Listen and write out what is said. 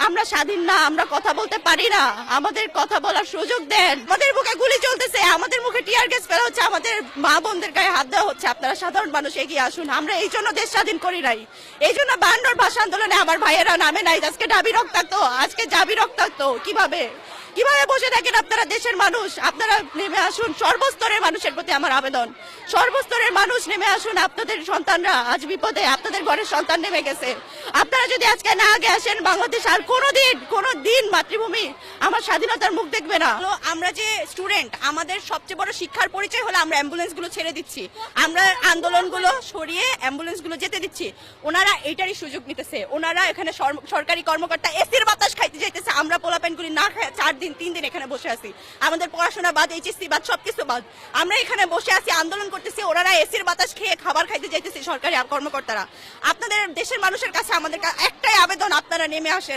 আমরা স্বাধীন না, আমরা কথা বলতে পারি না, আমাদের কথা বলার সুযোগ দেন। আমাদের বুকে গুলি চলতেছে, আমাদের মুখে টিয়ার গ্যাস ফেলা হচ্ছে, আমাদের মা বোনদের গায়ে হাত দেওয়া হচ্ছে। আপনারা সাধারণ মানুষ এগিয়ে আসুন। আমরা এই জন্য দেশ স্বাধীন করি নাই, এই জন্য 52 ভাষা আন্দোলনে আমার ভাইয়েরা নামে নাই। আজকে ডাবি রক্তাক্ত, আজকে জাবি রক্তাক্ত। কিভাবে বসে থাকেন আপনারা? দেশের মানুষ, আপনারা নেমে আসুন। সর্বস্তরের মানুষের প্রতি আমার আবেদন, সর্বস্তরের মানুষ নেমে আসুন। আপনাদের সন্তানরা আজ বিপদে, আপনাদের ঘরের সন্তান নেমে গেছে। আপনারা যদি আজকে না আগে আসেন, বাংলাদেশ আর কোনোদিন মাতৃভূমি আমার স্বাধীনতার মুখ দেখবে না। আমরা যে স্টুডেন্ট, আমাদের সবচেয়ে বড় শিক্ষার পরিচয় হলো আমরা অ্যাম্বুলেন্স গুলো ছেড়ে দিচ্ছি, আমরা আন্দোলনগুলো সরিয়ে অ্যাম্বুলেন্স গুলো যেতে দিচ্ছি। ওনারা এইটারই সুযোগ নিতেছে। ওনারা এখানে সরকারি কর্মকর্তা এসির বাতাস খাইতে যাইতেছে, আমরা পোলাপেনগুলি না খাই 3 দিন এখানে বসে আছি। আমাদের পড়াশোনা বাদ, এইচএসসি বাদ, সবকিছু বাদ, আমরা এখানে বসে আছি, আন্দোলন করতেছি। ওনারা এসির বাতাস খেয়ে খাবার খাইতে যাইতেছে সরকারি কর্মকর্তারা। আপনাদের দেশের মানুষের কাছে আমাদের একটাই আবেদন, আপনারা নেমে আসেন।